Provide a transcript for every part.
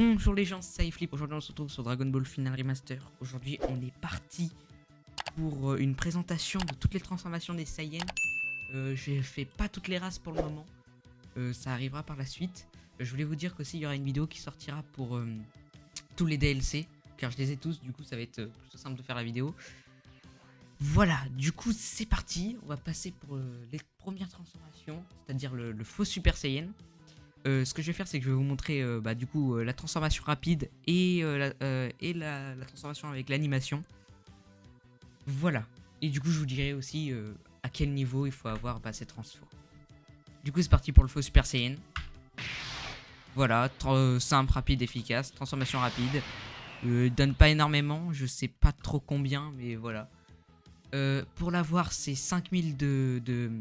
Bonjour les gens, c'est iFlip. Aujourd'hui on se retrouve sur Dragon Ball Final Remaster. Aujourd'hui on est parti pour une présentation de toutes les transformations des Saiyans. Je fais pas toutes les races pour le moment, ça arrivera par la suite. Je voulais vous dire qu'aussi il y aura une vidéo qui sortira pour tous les DLC, car je les ai tous, du coup ça va être plutôt simple de faire la vidéo. Voilà, du coup c'est parti, on va passer pour les premières transformations, c'est-à-dire le faux Super Saiyan. Ce que je vais faire, c'est que je vais vous montrer du coup la transformation rapide et la transformation avec l'animation. Voilà. Et du coup, je vous dirai aussi à quel niveau il faut avoir ces transforms. Du coup, c'est parti pour le faux Super Saiyan. Voilà, simple, rapide, efficace. Transformation rapide. Donne pas énormément, je sais pas trop combien, mais voilà. Pour l'avoir, c'est 5000 de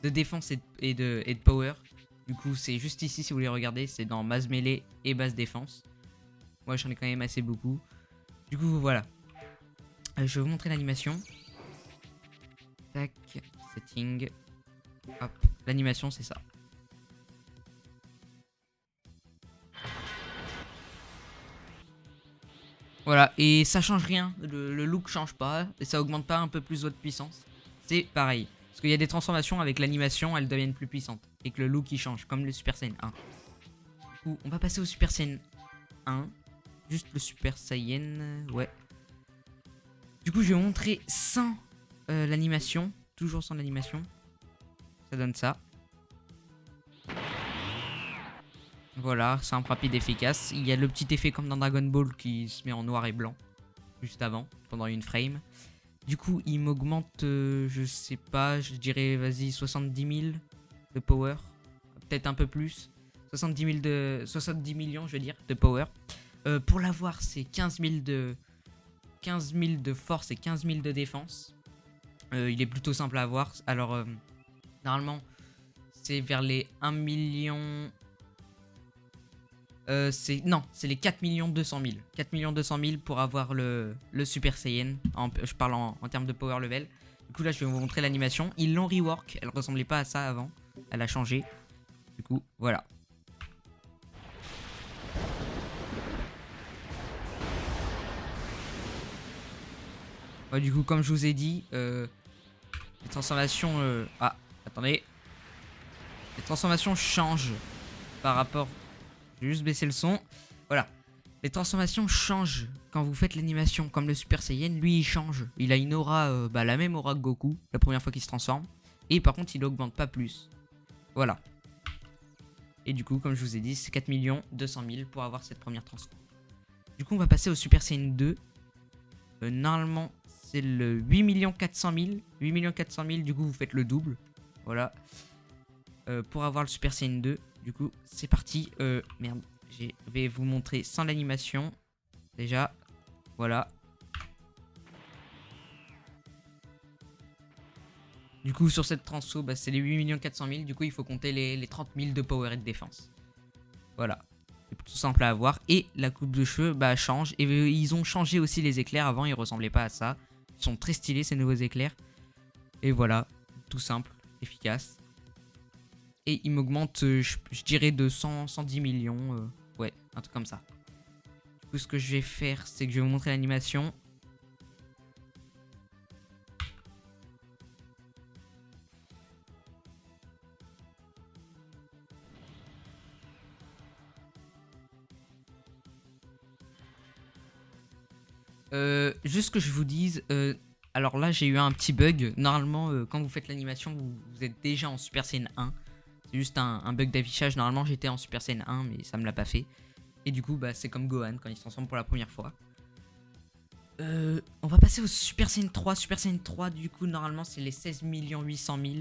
défense et de power. Du coup, c'est juste ici si vous voulez regarder, c'est dans base mêlée et base défense. Moi, j'en ai quand même assez beaucoup. Du coup, voilà. Je vais vous montrer l'animation. Tac, setting. Hop, l'animation, c'est ça. Voilà, et ça change rien. Le look change pas, et ça augmente pas un peu plus votre puissance. C'est pareil. Parce qu'il y a des transformations avec l'animation, elles deviennent plus puissantes. Et que le look il change, comme le Super Saiyan 1. Du coup, on va passer au Super Saiyan 1. Juste le Super Saiyan, ouais. Du coup, je vais vous montrer sans l'animation. Toujours sans l'animation. Ça donne ça. Voilà, simple, rapide, efficace. Il y a le petit effet comme dans Dragon Ball qui se met en noir et blanc. Juste avant, pendant une frame. Du coup, il m'augmente, je sais pas, je dirais, vas-y, 70 000 de power. Peut-être un peu plus. 70 millions, je veux dire, de power. Pour l'avoir, c'est 15 000 de force et 15 000 de défense. Il est plutôt simple à avoir. Alors, normalement, c'est vers les 1 million... c'est les 4 200 000. 4 200 000 pour avoir le Super Saiyan. Je parle en termes de power level. Du coup, là, je vais vous montrer l'animation. Ils l'ont rework. Elle ressemblait pas à ça avant. Elle a changé. Du coup, voilà. Ouais, du coup, comme je vous ai dit, les transformations... Ah, attendez. Les transformations changent par rapport... Je vais juste baisser le son. Voilà. Les transformations changent quand vous faites l'animation. Comme le Super Saiyan, lui, il change. Il a une aura, la même aura que Goku, la première fois qu'il se transforme. Et par contre, il augmente pas plus. Voilà. Et du coup, comme je vous ai dit, c'est 4 200 000 pour avoir cette première transformation. Du coup, on va passer au Super Saiyan 2. Normalement, c'est le 8 400 000. 8 400 000, du coup, vous faites le double. Voilà. Pour avoir le Super Saiyan 2. Du coup, c'est parti. Merde, je vais vous montrer sans l'animation. Déjà, voilà. Du coup, sur cette transfo, c'est les 8 400 000. Du coup, il faut compter les 30 000 de power et de défense. Voilà. C'est plutôt simple à avoir. Et la coupe de cheveux change. Et ils ont changé aussi les éclairs. Avant, ils ressemblaient pas à ça. Ils sont très stylés, ces nouveaux éclairs. Et voilà. Tout simple, efficace. Et il m'augmente, je dirais, de 110 millions. Ouais, un truc comme ça. Du coup, ce que je vais faire, c'est que je vais vous montrer l'animation. Juste que je vous dise, alors là j'ai eu un petit bug. Normalement, quand vous faites l'animation, vous êtes déjà en Super Saiyan 1. C'est juste un bug d'affichage. Normalement j'étais en Super Saiyan 1, mais ça me l'a pas fait. Et du coup, c'est comme Gohan quand il se transforme pour la première fois. On va passer au Super Saiyan 3. Super Saiyan 3, du coup, normalement c'est les 16 800 000.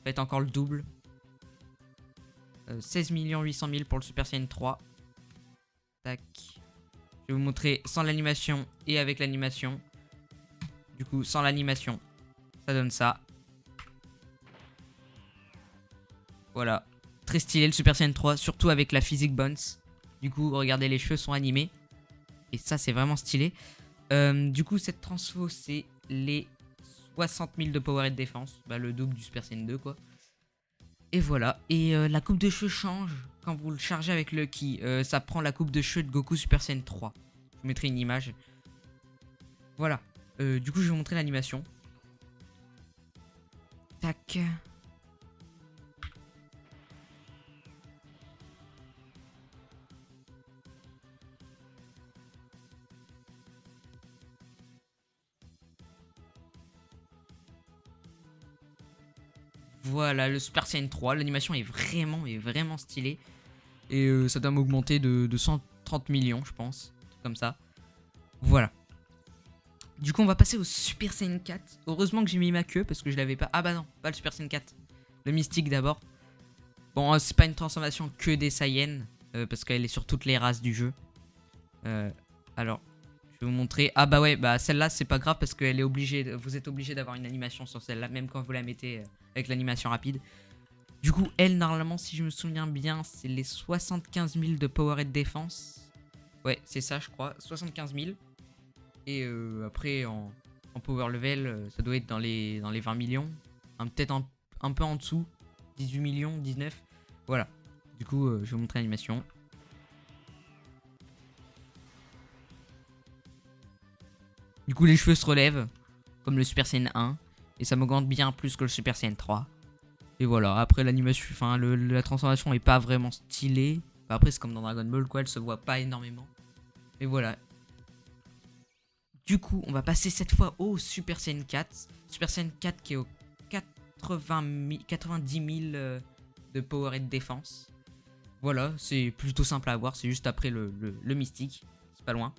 Faites encore le double. 16 800 000 pour le Super Saiyan 3. Tac. Je vais vous montrer sans l'animation et avec l'animation. Du coup, sans l'animation, ça donne ça. Voilà. Très stylé le Super Saiyan 3, surtout avec la Physique Bones. Du coup, regardez, les cheveux sont animés. Et ça, c'est vraiment stylé. Du coup, cette transfo, c'est les 60 000 de power et de défense. Le double du Super Saiyan 2, quoi. Et voilà. Et la coupe de cheveux change quand vous le chargez avec Lucky. Ça prend la coupe de cheveux de Goku Super Saiyan 3. Je vous mettrai une image. Voilà. Du coup, je vais vous montrer l'animation. Tac. Voilà, le Super Saiyan 3. L'animation est vraiment stylée. Et ça doit m'augmenter de 130 millions, je pense. Un truc comme ça. Voilà. Du coup, on va passer au Super Saiyan 4. Heureusement que j'ai mis ma queue parce que je l'avais pas. Ah bah non, pas le Super Saiyan 4. Le Mystique d'abord. Bon, c'est pas une transformation que des Saiyans. Parce qu'elle est sur toutes les races du jeu. Alors, je vais vous montrer. Ah bah ouais, bah celle-là, c'est pas grave parce qu'elle est obligée. Vous êtes obligé d'avoir une animation sur celle-là, même quand vous la mettez avec l'animation rapide. Du coup, elle, normalement, si je me souviens bien, c'est les 75 000 de power et de défense. Ouais, c'est ça, je crois. 75 000. Et après, en power level, ça doit être dans les 20 millions. Peut-être un peu en dessous. 18 millions, 19. Voilà. Du coup, je vais vous montrer l'animation. Du coup, les cheveux se relèvent. Comme le Super Saiyan 1. Et ça m'augmente bien plus que le Super Saiyan 3. Et voilà. Après, l'animation, enfin, la transformation est pas vraiment stylée. Après, c'est comme dans Dragon Ball, quoi. Elle se voit pas énormément. Mais voilà. Du coup, on va passer cette fois au Super Saiyan 4. Super Saiyan 4 qui est au 90 000 de power et de défense. Voilà, c'est plutôt simple à avoir. C'est juste après le mystique. C'est pas loin.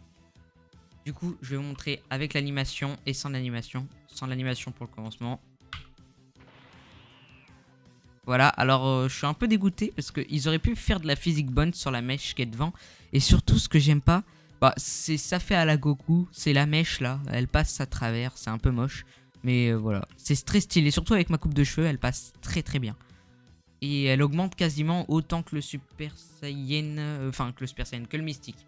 Du coup, je vais vous montrer avec l'animation et sans l'animation. Sans l'animation pour le commencement. Voilà, alors je suis un peu dégoûté parce qu'ils auraient pu faire de la physique bonne sur la mèche qui est devant. Et surtout, ce que j'aime pas, bah, c'est ça fait à la Goku. C'est la mèche là, elle passe à travers, c'est un peu moche. Mais voilà, c'est très stylé. Surtout avec ma coupe de cheveux, elle passe très bien. Et elle augmente quasiment autant que le Super Saiyan, enfin que le Super Saiyan, que le Mystique.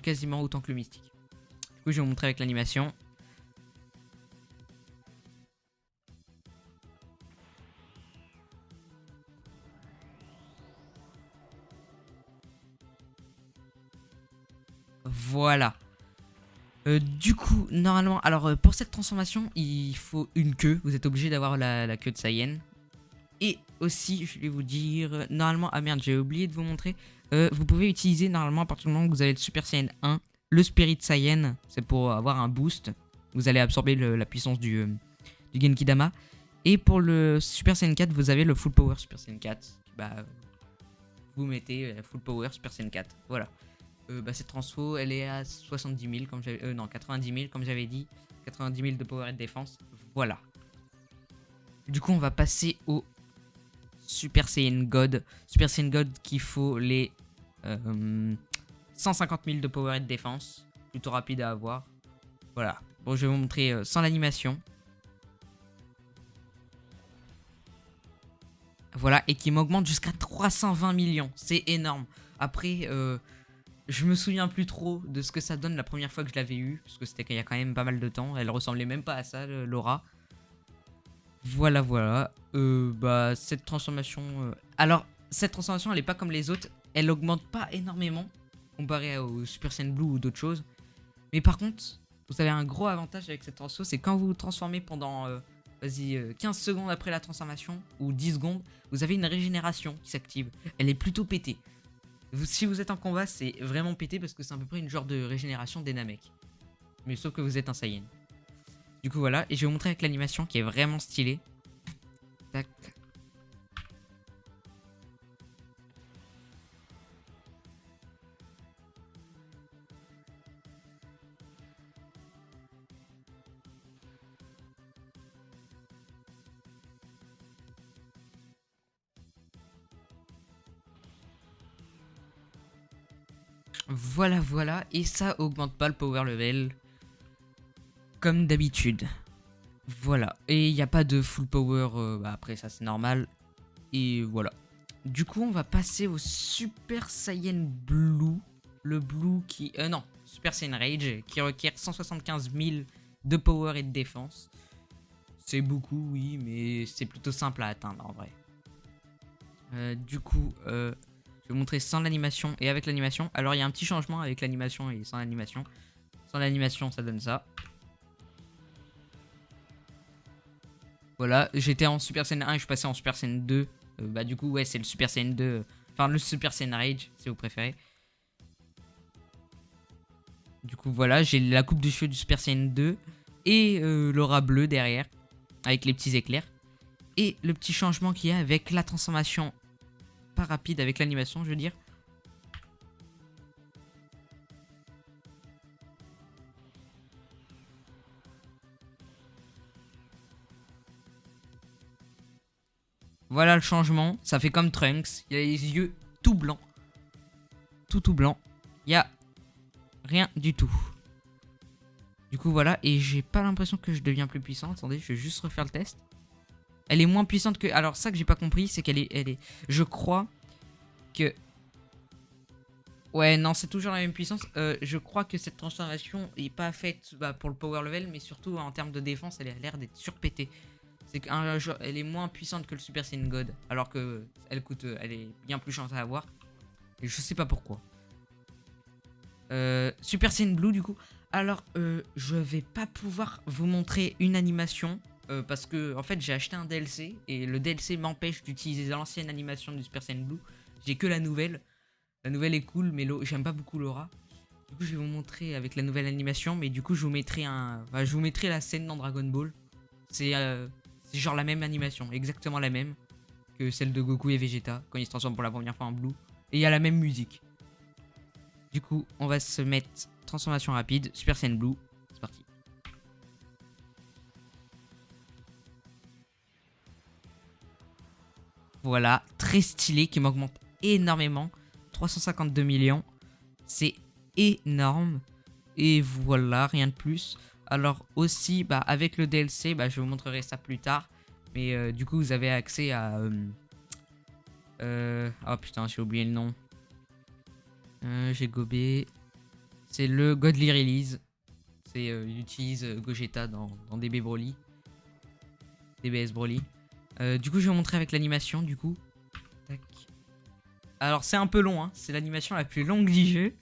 Quasiment autant que le Mystique. Du coup, je vais vous montrer avec l'animation. Voilà. Du coup, normalement, alors pour cette transformation, il faut une queue. Vous êtes obligé d'avoir la queue de Saiyan. Et aussi, je vais vous dire, normalement, ah merde, j'ai oublié de vous montrer. Vous pouvez utiliser normalement à partir du moment où vous avez le Super Saiyan 1, le Spirit Saiyan, c'est pour avoir un boost. Vous allez absorber la puissance du Genkidama. Et pour le Super Saiyan 4, vous avez le Full Power Super Saiyan 4. Bah, vous mettez Full Power Super Saiyan 4. Voilà. Bah, cette transfo, elle est à 70 000, comme j'avais, non, 90 000, comme j'avais dit. 90 000 de power et de défense. Voilà. Du coup, on va passer au Super Saiyan God. Super Saiyan God qu'il faut les 150 000 de power et de défense. Plutôt rapide à avoir. Voilà. Bon, je vais vous montrer sans l'animation. Voilà, et qui m'augmente jusqu'à 320 millions. C'est énorme. Après, je me souviens plus trop de ce que ça donne la première fois que je l'avais eu. Parce que c'était il y a quand même pas mal de temps. Elle ressemblait même pas à ça, Laura. Voilà. Bah, cette transformation... Alors, cette transformation, elle est pas comme les autres. Elle augmente pas énormément. Comparé au Super Saiyan Blue ou d'autres choses. Mais par contre, vous avez un gros avantage avec cette transfo. C'est quand vous vous transformez pendant... 15 secondes après la transformation. Ou 10 secondes. Vous avez une régénération qui s'active. Elle est plutôt pétée. Si vous êtes en combat, c'est vraiment pété parce que c'est à peu près une genre de régénération des Namek. Mais sauf que vous êtes un Saiyan. Du coup voilà, et je vais vous montrer avec l'animation qui est vraiment stylée. Tac. Voilà, et ça augmente pas le power level. Comme d'habitude. Voilà, et il n'y a pas de full power, bah après ça c'est normal. Et voilà. Du coup on va passer au Super Saiyan Blue. Le Blue qui... non, Super Saiyan Rage qui requiert 175 000 de power et de défense. C'est beaucoup oui, mais c'est plutôt simple à atteindre en vrai. Du coup, je vais vous montrer sans l'animation et avec l'animation. Alors, il y a un petit changement avec l'animation et sans l'animation. Sans l'animation, ça donne ça. Voilà, j'étais en Super Saiyan 1 et je suis passé en Super Saiyan 2. Bah, du coup, ouais, c'est le Super Saiyan 2. Enfin, le Super Saiyan Rage, si vous préférez. Du coup, voilà, j'ai la coupe de cheveux du Super Saiyan 2 et l'aura bleue derrière, avec les petits éclairs. Et le petit changement qu'il y a avec la transformation, pas rapide, avec l'animation, je veux dire. Voilà le changement, ça fait comme Trunks, il a les yeux tout blancs. Tout blanc, il y a rien du tout. Du coup, voilà, et j'ai pas l'impression que je deviens plus puissant. Attendez, je vais juste refaire le test. Elle est moins puissante que... Alors, ça que j'ai pas compris, c'est qu'elle est... Je crois que... Ouais, non, c'est toujours la même puissance. Je crois que cette transformation est pas faite pour le power level, mais surtout en termes de défense, elle a l'air d'être surpétée. C'est qu'elle est moins puissante que le Super Saiyan God, alors que elle est bien plus chance à avoir. Et je sais pas pourquoi. Super Saiyan Blue, du coup. Alors, je vais pas pouvoir vous montrer une animation. Parce que, en fait, j'ai acheté un DLC. Et le DLC m'empêche d'utiliser l'ancienne animation du Super Saiyan Blue. J'ai que la nouvelle. La nouvelle est cool, mais j'aime pas beaucoup l'aura. Du coup, je vais vous montrer avec la nouvelle animation. Mais du coup, je vous mettrai je vous mettrai la scène dans Dragon Ball. C'est genre la même animation. Exactement la même que celle de Goku et Vegeta. Quand ils se transforment pour la première fois en Blue. Et il y a la même musique. Du coup, on va se mettre transformation rapide, Super Saiyan Blue. C'est parti. Voilà, très stylé, qui m'augmente énormément. 352 millions. C'est énorme. Et voilà, rien de plus. Alors aussi, avec le DLC, je vous montrerai ça plus tard. Mais du coup, vous avez accès à... Oh putain, j'ai oublié le nom. J'ai gobé. C'est le Godly Release. C'est il utilise Gogeta dans DB Broly. DBS Broly. Du coup, je vais vous montrer avec l'animation, du coup. Tac. Alors, c'est un peu long, hein. C'est l'animation la plus longue du jeu.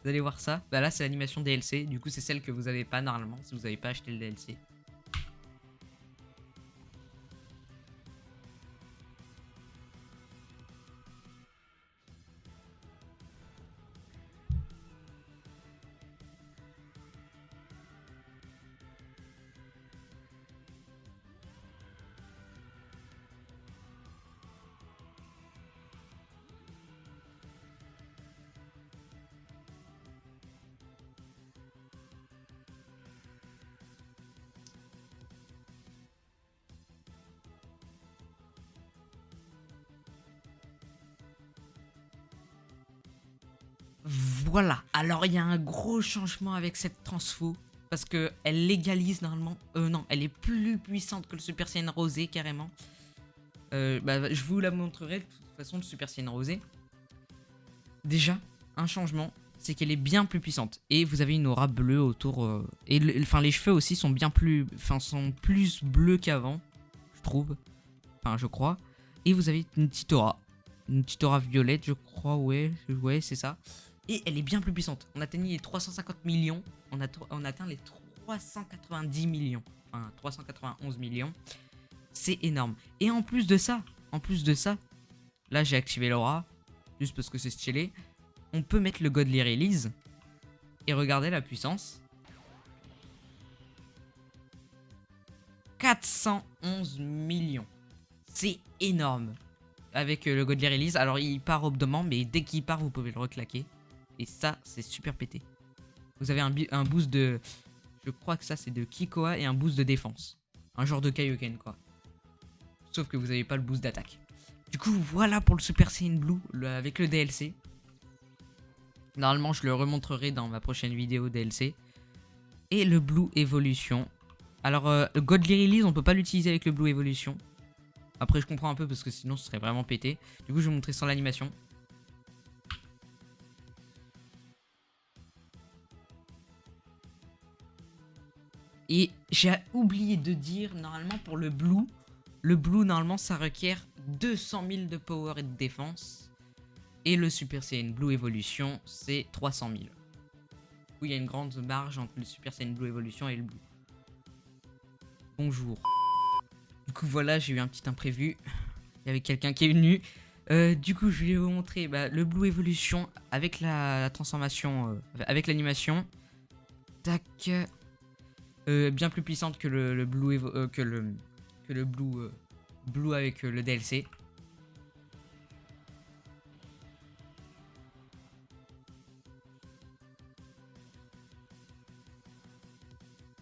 Vous allez voir ça. Là, c'est l'animation DLC. Du coup, c'est celle que vous n'avez pas normalement si vous n'avez pas acheté le DLC. Voilà. Alors, il y a un gros changement avec cette transfo. Parce que elle légalise normalement... non, elle est plus puissante que le Super Saiyan Rosé, carrément. Je vous la montrerai de toute façon, le Super Saiyan Rosé. Déjà, un changement, c'est qu'elle est bien plus puissante. Et vous avez une aura bleue autour... et les cheveux aussi sont bien plus... sont plus bleus qu'avant, je trouve. Enfin, je crois. Et vous avez une petite aura. Une petite aura violette, je crois, ouais, c'est ça. Et elle est bien plus puissante. On atteignit les 350 millions. On atteint les 390 millions. Enfin, 391 millions. C'est énorme. Et en plus de ça, là j'ai activé l'aura. Juste parce que c'est stylé. On peut mettre le Godly Release. Et regardez la puissance. 411 millions. C'est énorme. Avec le Godly Release. Alors il part obdement, mais dès qu'il part, vous pouvez le reclaquer. Et ça, c'est super pété. Vous avez un boost de... Je crois que ça, c'est de Kikoa et un boost de défense. Un genre de Kaioken, quoi. Sauf que vous n'avez pas le boost d'attaque. Du coup, voilà pour le Super Saiyan Blue avec le DLC. Normalement, je le remontrerai dans ma prochaine vidéo DLC. Et le Blue Evolution. Alors, le Godly Release, on peut pas l'utiliser avec le Blue Evolution. Après, je comprends un peu parce que sinon, ce serait vraiment pété. Du coup, je vais vous montrer sans l'animation. Et j'ai oublié de dire, normalement pour le blue, normalement ça requiert 200 000 de power et de défense. Et le Super Saiyan Blue Evolution, c'est 300 000. Oui, il y a une grande marge entre le Super Saiyan Blue Evolution et le Blue. Bonjour. Du coup, voilà, j'ai eu un petit imprévu. Il y avait quelqu'un qui est venu. Du coup, je vais vous montrer le Blue Evolution avec la transformation, avec l'animation. Tac. Bien plus puissante que le Blue Blue avec le DLC.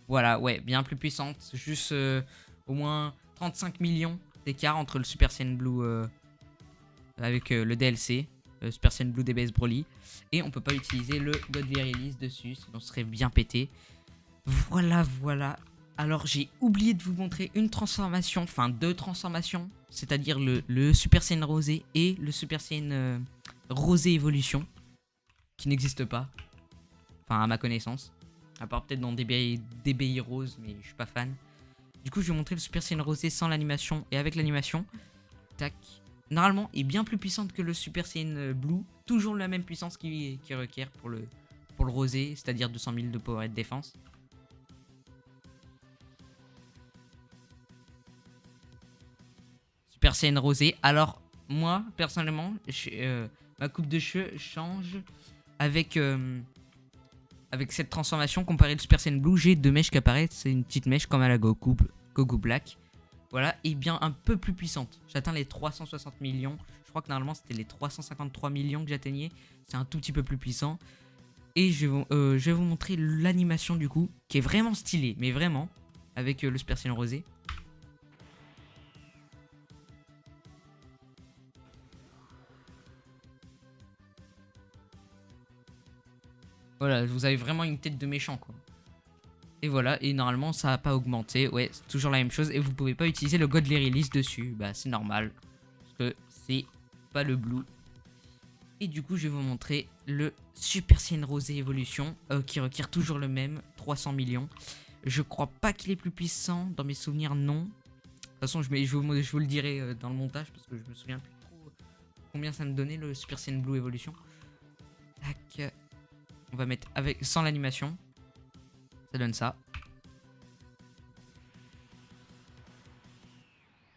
Voilà, ouais, bien plus puissante. Juste au moins 35 millions d'écart entre le Super Saiyan Blue avec le DLC, Super Saiyan Blue DBS Broly. Et on peut pas utiliser le Godly Release dessus, sinon ce serait bien pété. Voilà, voilà. Alors j'ai oublié de vous montrer une transformation, enfin 2 transformations, c'est-à-dire le Super Saiyan Rosé et le Super Saiyan Rosé Evolution, qui n'existe pas, enfin à ma connaissance, à part peut-être dans DBI Rose, mais je suis pas fan. Du coup je vais vous montrer le Super Saiyan Rosé sans l'animation et avec l'animation. Tac. Normalement est bien plus puissante que le Super Saiyan Blue, toujours la même puissance qui requiert pour le Rosé, c'est-à-dire 200 000 de power et de défense. Super Saiyan Rosé. Alors, moi, personnellement, ma coupe de cheveux change avec, avec cette transformation comparée au Super Saiyan Blue. J'ai 2 mèches qui apparaissent. C'est une petite mèche comme à la Goku Black. Voilà, et bien un peu plus puissante. J'atteins les 360 millions. Je crois que normalement, c'était les 353 millions que j'atteignais. C'est un tout petit peu plus puissant. Et je vais vous montrer l'animation du coup, qui est vraiment stylée, mais vraiment, avec le Super Saiyan Rosé. Voilà, vous avez vraiment une tête de méchant quoi. Et voilà, et normalement ça n'a pas augmenté. Ouais, c'est toujours la même chose. Et vous pouvez pas utiliser le Godly Release dessus. Bah c'est normal. Parce que c'est pas le Blue. Et du coup je vais vous montrer le Super Saiyan Rosé Evolution. Qui requiert toujours le même, 300 millions. Je crois pas qu'il est plus puissant. Dans mes souvenirs, non. De toute façon je vous le dirai dans le montage. Parce que je me souviens plus trop combien ça me donnait le Super Saiyan Blue Evolution. Tac. On va mettre avec sans l'animation. Ça donne ça.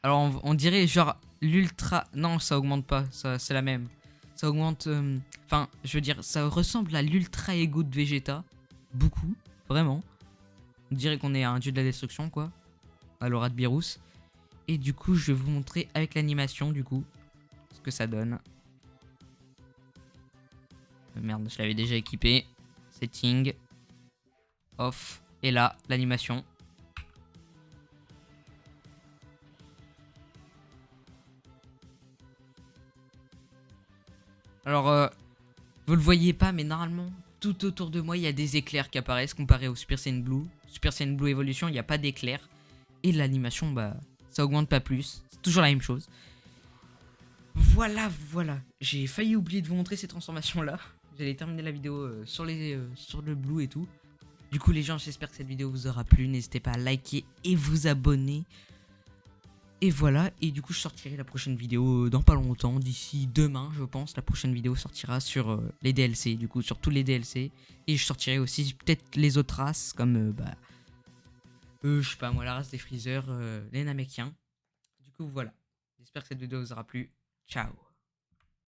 Alors on dirait genre l'ultra... Non, ça augmente pas. Ça c'est la même. Ça augmente... Enfin, je veux dire, ça ressemble à l'ultra ego de Vegeta. Beaucoup. Vraiment. On dirait qu'on est un dieu de la destruction, quoi. À l'aura de Beerus. Et du coup, je vais vous montrer avec l'animation, du coup, ce que ça donne. Merde, je l'avais déjà équipé. Setting. Off. Et là, l'animation. Alors, vous le voyez pas, mais normalement, tout autour de moi, il y a des éclairs qui apparaissent comparé au Super Saiyan Blue. Super Saiyan Blue Evolution, il n'y a pas d'éclairs. Et l'animation, bah, ça augmente pas plus. C'est toujours la même chose. Voilà, voilà. J'ai failli oublier de vous montrer ces transformations-là. J'allais terminer la vidéo sur le Blue et tout. Du coup, les gens, j'espère que cette vidéo vous aura plu. N'hésitez pas à liker et vous abonner. Et voilà, et du coup je sortirai la prochaine vidéo dans pas longtemps, d'ici demain je pense. La prochaine vidéo sortira sur les DLC, du coup sur tous les DLC. Et je sortirai aussi peut-être les autres races comme je sais pas moi, la race des Freezer, les Namekiens. Du coup voilà, j'espère que cette vidéo vous aura plu. Ciao.